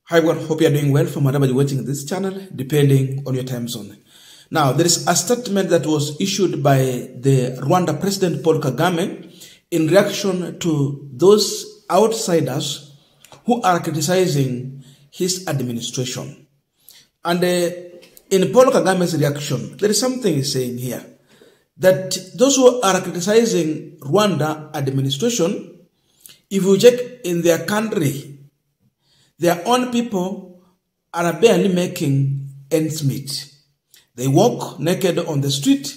Hi everyone, hope you are doing well from wherever you're watching this channel, depending on your time zone. Now, there is a statement that was issued by the Rwanda President Paul Kagame in reaction to those outsiders who are criticizing his administration. And in Paul Kagame's reaction, there is something he's saying here, that those who are criticizing Rwanda administration, if you check in their country, their own people are barely making ends meet. They walk naked on the street,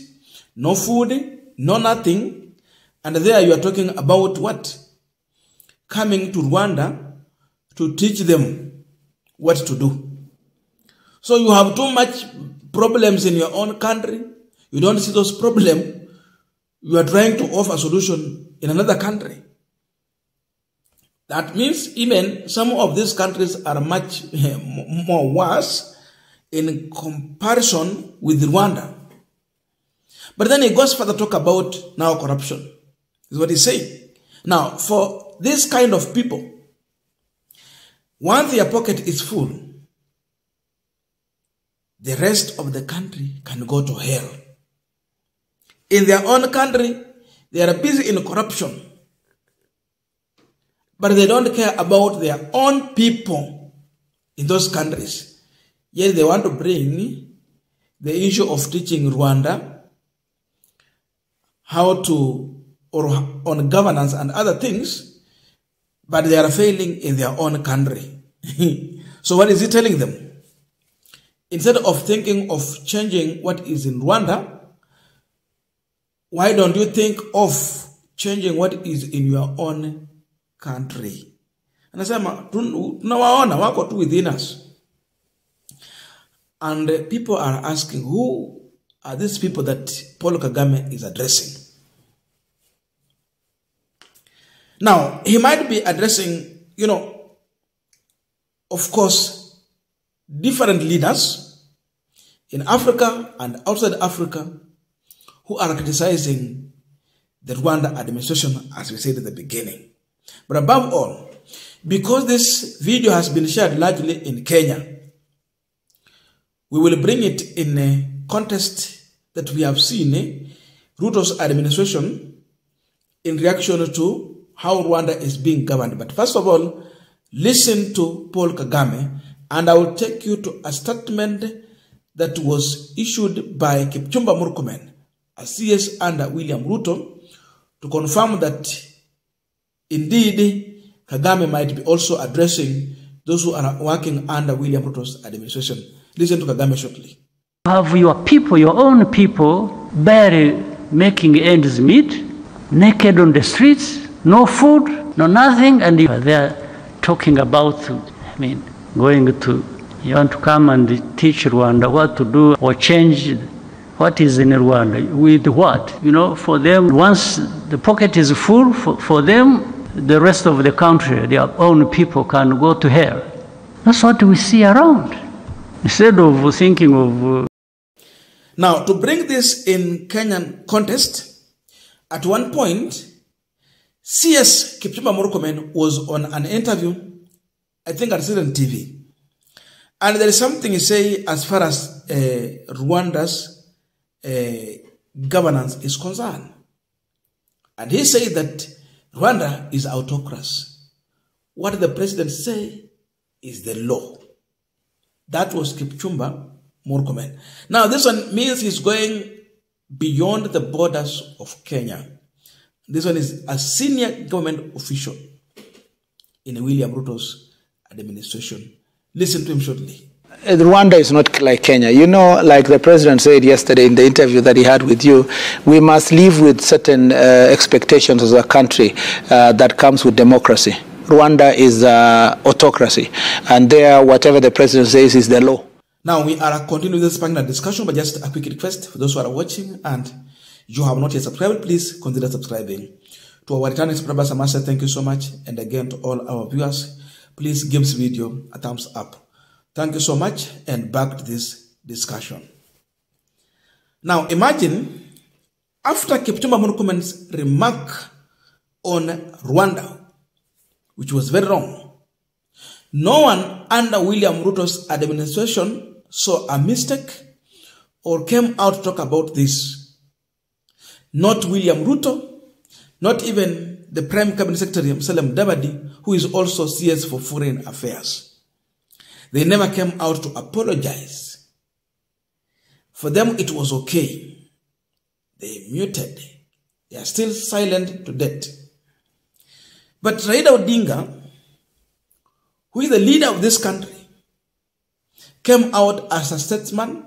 no food, no nothing. And there you are talking about what? Coming to Rwanda to teach them what to do. So you have too much problems in your own country. You don't see those problems. You are trying to offer a solution in another country. That means even some of these countries are much more worse in comparison with Rwanda. But then he goes further to talk about now corruption. Is what he's saying. Now, for this kind of people, once their pocket is full, the rest of the country can go to hell. In their own country, they are busy in corruption. But they don't care about their own people in those countries. Yet they want to bring the issue of teaching Rwanda how to, or on governance and other things, but they are failing in their own country. So what is he telling them? Instead of thinking of changing what is in Rwanda, why don't you think of changing what is in your own country? Anasema tunawaona wako tu within us. And people are asking, who are these people that Paul Kagame is addressing? Now, he might be addressing, of course, different leaders in Africa and outside Africa who are criticizing the Rwanda administration, as we said at the beginning. But above all, because this video has been shared largely in Kenya, we will bring it in a context that we have seen Ruto's administration in reaction to how Rwanda is being governed. But first of all, listen to Paul Kagame, and I will take you to a statement that was issued by Kipchumba Murkomen, a CS under William Ruto, to confirm that indeed Kagame might be also addressing those who are working under William Ruto's administration. Listen to Kagame shortly. Have your people, your own people, barely making ends meet, naked on the streets, no food, no nothing, and they're talking about, going to, you want to come and teach Rwanda what to do or change what is in Rwanda. With what? For them, once the pocket is full, for them, the rest of the country, their own people can go to hell. That's what we see around. Instead of thinking of... Now, to bring this in Kenyan context, at one point, CS Kipchumba Murkomen was on an interview, I think at Citizen TV. And there is something he say as far as Rwanda's governance is concerned. And he said that Rwanda is autocracy. What the president say is the law. That was Kipchumba Murkomen. Now this one means he's going beyond the borders of Kenya. This one is a senior government official in William Ruto's administration. Listen to him shortly. Rwanda is not like Kenya. Like the president said yesterday in the interview that he had with you, we must live with certain expectations as a country that comes with democracy. Rwanda is autocracy, and there, whatever the president says is the law. Now, we are continuing this panel discussion, but just a quick request for those who are watching and you have not yet subscribed, please consider subscribing. To our returning subscribers, I must say thank you so much. And again, to all our viewers, please give this video a thumbs up. Thank you so much, and back to this discussion. Now, imagine after Kipchumba Murkomen's remark on Rwanda, which was very wrong, No one under William Ruto's administration saw a mistake or came out to talk about this. Not William Ruto, not even the Prime Cabinet Secretary Musalia Mudavadi, who is also CS for Foreign Affairs. They never came out to apologize. For them, it was okay. They muted. They are still silent to death. But Raila Odinga, who is the leader of this country, came out as a statesman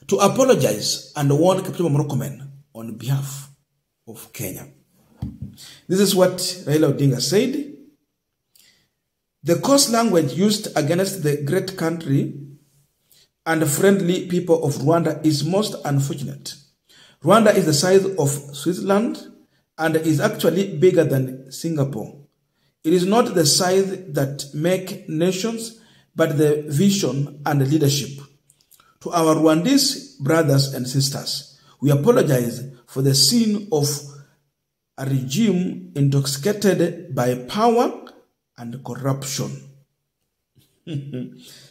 to apologize and warn Kipchumba Murkomen on behalf of Kenya. This is what Raila Odinga said. The coarse language used against the great country and friendly people of Rwanda is most unfortunate. Rwanda is the size of Switzerland and is actually bigger than Singapore. It is not the size that make nations, but the vision and leadership. To our Rwandese brothers and sisters, we apologize for the sin of a regime intoxicated by power and corruption.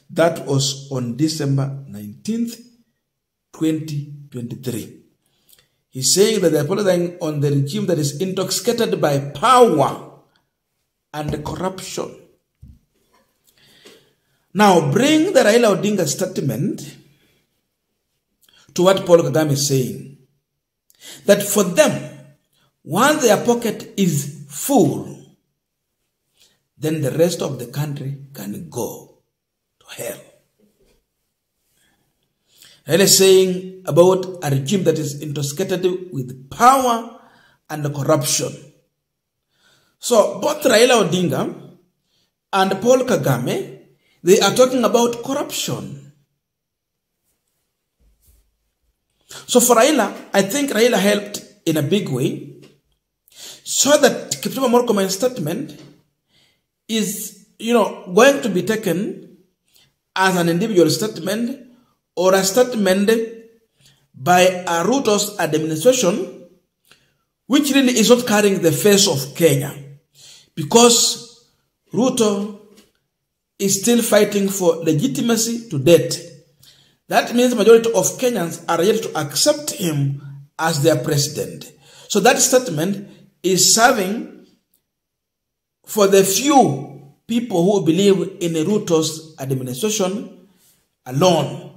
That was on December 19th, 2023. He's saying that they're apologizing on the regime that is intoxicated by power and corruption. Now, bring the Raila Odinga statement to what Paul Kagame is saying. That for them, once their pocket is full, then the rest of the country can go to hell. Raila is saying about a regime that is intoxicated with power and corruption. So both Raila Odinga and Paul Kagame, they are talking about corruption. So for Raila, I think Raila helped in a big way, so that Kipchumba Murkomen's statement is, going to be taken as an individual statement or a statement by a Ruto's administration, which really is not carrying the face of Kenya, because Ruto is still fighting for legitimacy to death. That means the majority of Kenyans are yet to accept him as their president. So that statement is serving for the few people who believe in Ruto's administration alone.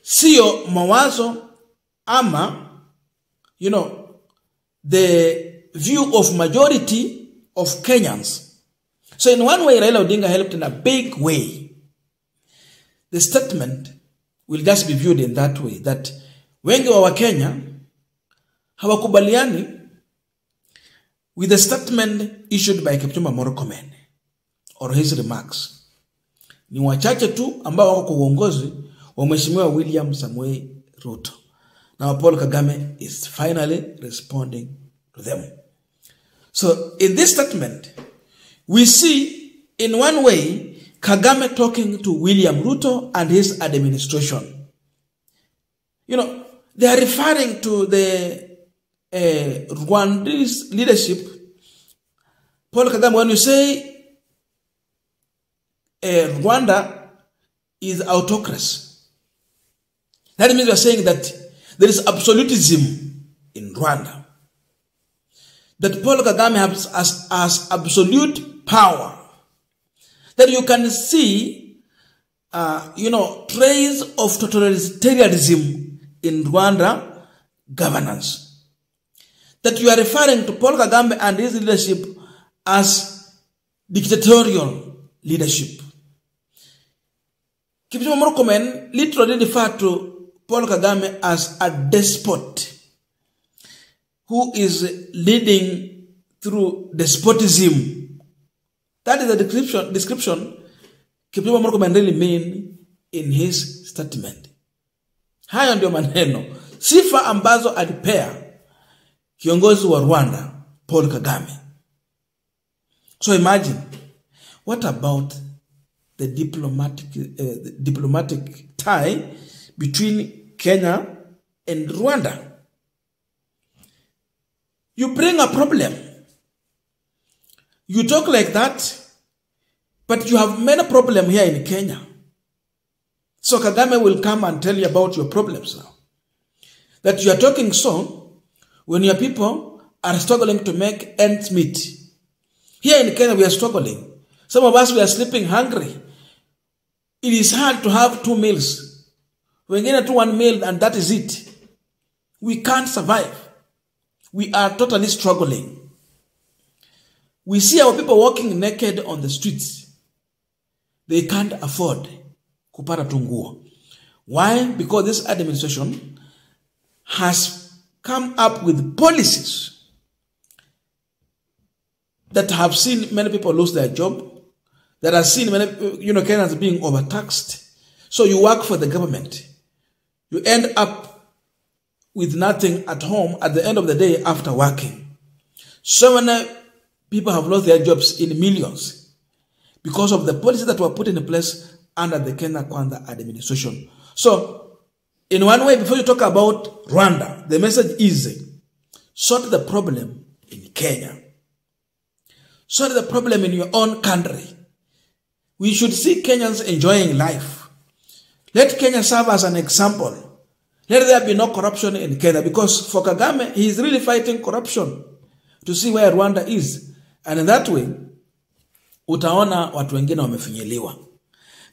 Sio mawazo ama, the view of majority of Kenyans. So in one way, Raila Odinga helped in a big way. The statement will just be viewed in that way, that wengi wa Wakenya hawakubaliani with the statement issued by Kipchumba Murkomen or his remarks. Ni wachache tu ambao wako kwa uongozi wa Mheshimiwa William Samoei Ruto. Now Paul Kagame is finally responding to them. So in this statement, we see in one way Kagame talking to William Ruto and his administration. They are referring to the Rwandese leadership. Paul Kagame, when you say Rwanda is autocracy, that means you are saying that there is absolutism in Rwanda. That Paul Kagame has absolute power. That you can see, traces of totalitarianism in Rwanda governance. That you are referring to Paul Kagame and his leadership as dictatorial leadership. Kipchumba Murkomen literally referred to Paul Kagame as a despot who is leading through despotism. That is the description Kipchumba Murkomen really mean in his statement. Hayo ndio maneno, sifa ambazo alipea kiongozi wa Rwanda, Paul Kagame. So imagine, what about the diplomatic tie between Kenya and Rwanda? You bring a problem. You talk like that, But you have many problems here in Kenya. So Kagame will come and tell you about your problems now. That you are talking so when your people are struggling to make ends meet. Here in Kenya we are struggling. Some of us we are sleeping hungry. It is hard to have 2 meals. We get to 1 meal and that is it. We can't survive. We are totally struggling. We see our people walking naked on the streets. They can't afford kupata tunguo. Why? Because this administration has come up with policies that have seen many people lose their job, that have seen many, Kenyans being overtaxed. So you work for the government. You end up with nothing at home at the end of the day after working. So many people have lost their jobs in millions because of the policies that were put in place under the Kenya Kwanza administration. So, in one way, before you talk about Rwanda, the message is sort the problem in Kenya. Sort the problem in your own country. We should see Kenyans enjoying life. Let Kenya serve as an example. Let there be no corruption in Kenya, because for Kagame, he is really fighting corruption to see where Rwanda is. And in that way, utaona watu wengine wamefinyiliwa.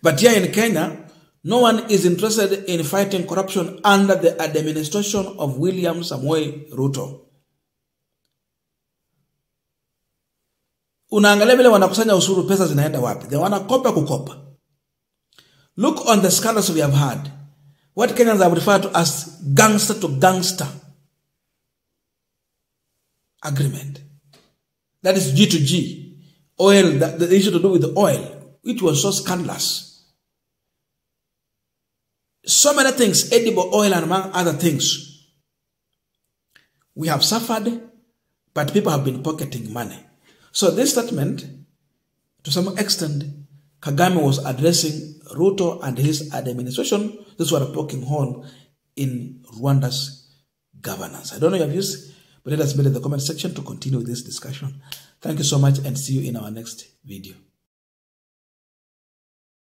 But here in Kenya, no one is interested in fighting corruption under the administration of William Samoei Ruto. Unaangalia vile wanakusanya ushuru, pesa zinaenda wapi? They wanakopa kukopa. Look on the scandals we have had. What Kenyans have referred to as gangster to gangster agreement. That is G to G. Oil, the issue to do with the oil. It was so scandalous. So many things, edible oil and among other things. We have suffered, but people have been pocketing money. So this statement, to some extent, Kagame was addressing Ruto and his administration. This was a poking hole in Rwanda's governance. I don't know your views, but let us meet in the comment section to continue this discussion. Thank you so much and see you in our next video.